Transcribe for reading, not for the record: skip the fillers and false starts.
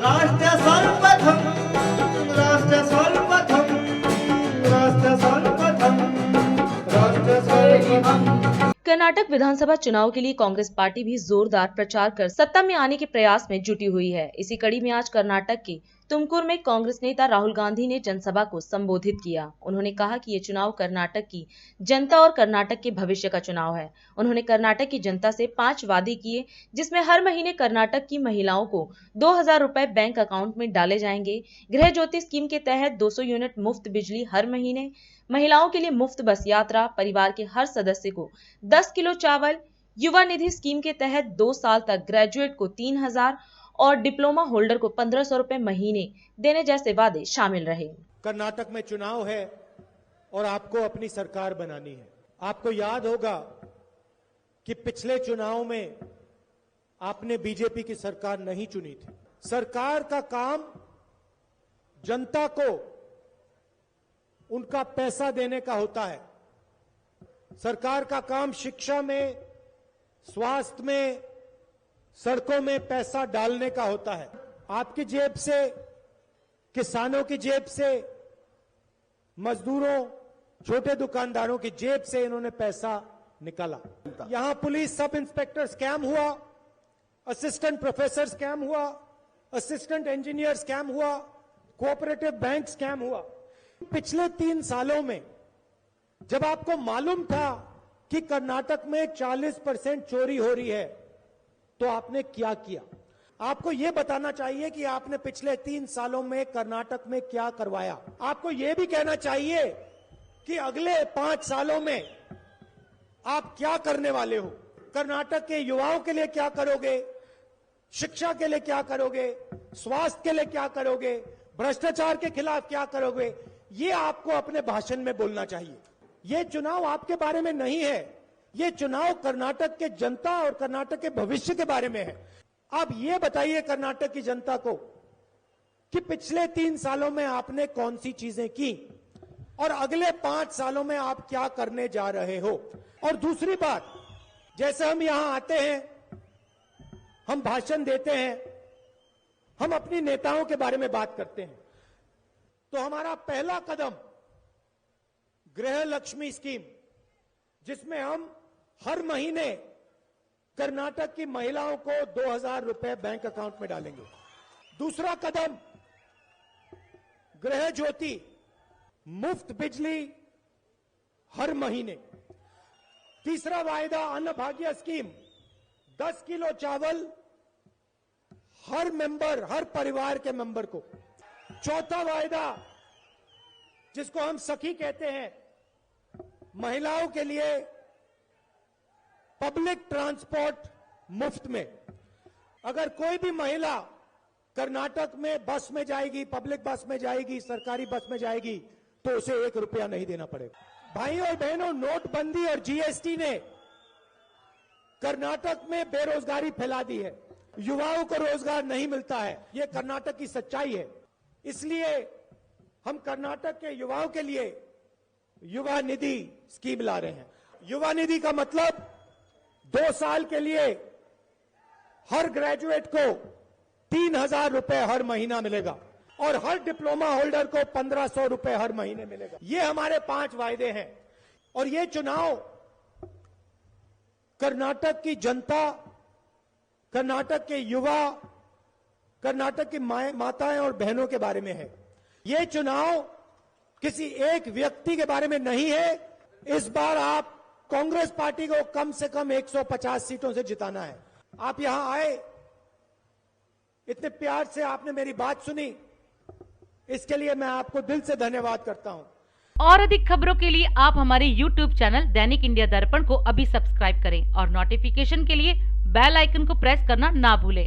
राष्ट्र सर्वप्रथम, राष्ट्र सर्वप्रथम, राष्ट्र सर्वप्रथम, राष्ट्र सर्वप्रथम। कर्नाटक विधानसभा चुनाव के लिए कांग्रेस पार्टी भी जोरदार प्रचार कर सत्ता में आने के प्रयास में जुटी हुई है। इसी कड़ी में आज कर्नाटक के तुमकुर में कांग्रेस नेता राहुल गांधी ने जनसभा को संबोधित किया। उन्होंने कहा कि ये चुनाव कर्नाटक की जनता और कर्नाटक के भविष्य का चुनाव है। उन्होंने कर्नाटक की जनता से 5 वादे किए, जिसमें हर महीने कर्नाटक की महिलाओं को 2000 रुपए बैंक अकाउंट में डाले जाएंगे। गृह ज्योति स्कीम के तहत 200 यूनिट मुफ्त बिजली हर महीने, महिलाओं के लिए मुफ्त बस यात्रा, परिवार के हर सदस्य को 10 किलो चावल, युवा निधि स्कीम के तहत 2 साल तक ग्रेजुएट को 3000 और डिप्लोमा होल्डर को 1500 रुपए महीने देने जैसे वादे शामिल रहे। कर्नाटक में चुनाव है और आपको अपनी सरकार बनानी है। आपको याद होगा कि पिछले चुनाव में आपने बीजेपी की सरकार नहीं चुनी थी। सरकार का काम जनता को उनका पैसा देने का होता है। सरकार का काम शिक्षा में, स्वास्थ्य में, सड़कों में पैसा डालने का होता है। आपकी जेब से, किसानों की जेब से, मजदूरों, छोटे दुकानदारों की जेब से इन्होंने पैसा निकाला। यहां पुलिस सब इंस्पेक्टर स्कैम हुआ, असिस्टेंट प्रोफेसर स्कैम हुआ, असिस्टेंट इंजीनियर स्कैम हुआ, कोऑपरेटिव बैंक स्कैम हुआ। पिछले 3 सालों में जब आपको मालूम था कि कर्नाटक में 40% चोरी हो रही है, तो आपने क्या किया? आपको यह बताना चाहिए कि आपने पिछले 3 सालों में कर्नाटक में क्या करवाया। आपको यह भी कहना चाहिए कि अगले 5 सालों में आप क्या करने वाले हो। कर्नाटक के युवाओं के लिए क्या करोगे, शिक्षा के लिए क्या करोगे, स्वास्थ्य के लिए क्या करोगे, भ्रष्टाचार के खिलाफ क्या करोगे, ये आपको अपने भाषण में बोलना चाहिए। ये चुनाव आपके बारे में नहीं है, ये चुनाव कर्नाटक के जनता और कर्नाटक के भविष्य के बारे में है। आप ये बताइए कर्नाटक की जनता को कि पिछले 3 सालों में आपने कौन सी चीजें की और अगले 5 सालों में आप क्या करने जा रहे हो। और दूसरी बात, जैसे हम यहां आते हैं, हम भाषण देते हैं, हम अपनी नेताओं के बारे में बात करते हैं, तो हमारा पहला कदम गृह लक्ष्मी स्कीम, जिसमें हम हर महीने कर्नाटक की महिलाओं को 2000 रुपए बैंक अकाउंट में डालेंगे। दूसरा कदम गृह ज्योति, मुफ्त बिजली हर महीने। तीसरा वायदा अन्न भाग्य स्कीम, 10 किलो चावल हर मेंबर, हर परिवार के मेंबर को। चौथा वायदा, जिसको हम सखी कहते हैं, महिलाओं के लिए पब्लिक ट्रांसपोर्ट मुफ्त में। अगर कोई भी महिला कर्नाटक में बस में जाएगी, पब्लिक बस में जाएगी, सरकारी बस में जाएगी, तो उसे 1 रुपया नहीं देना पड़ेगा। भाइयों और बहनों, नोटबंदी और जीएसटी ने कर्नाटक में बेरोजगारी फैला दी है, युवाओं को रोजगार नहीं मिलता है। यह कर्नाटक की सच्चाई है। इसलिए हम कर्नाटक के युवाओं के लिए युवा निधि स्कीम ला रहे हैं। युवा निधि का मतलब 2 साल के लिए हर ग्रेजुएट को 3000 रुपए हर महीना मिलेगा और हर डिप्लोमा होल्डर को 1500 रुपए हर महीने मिलेगा। ये हमारे 5 वायदे हैं और ये चुनाव कर्नाटक की जनता, कर्नाटक के युवा, कर्नाटक की माताएं और बहनों के बारे में है। ये चुनाव किसी एक व्यक्ति के बारे में नहीं है। इस बार आप कांग्रेस पार्टी को कम से कम 150 सीटों से जिताना है। आप यहां आए, इतने प्यार से आपने मेरी बात सुनी, इसके लिए मैं आपको दिल से धन्यवाद करता हूं। और अधिक खबरों के लिए आप हमारे YouTube चैनल दैनिक इंडिया दर्पण को अभी सब्सक्राइब करें और नोटिफिकेशन के लिए बेल आइकन को प्रेस करना ना भूलें।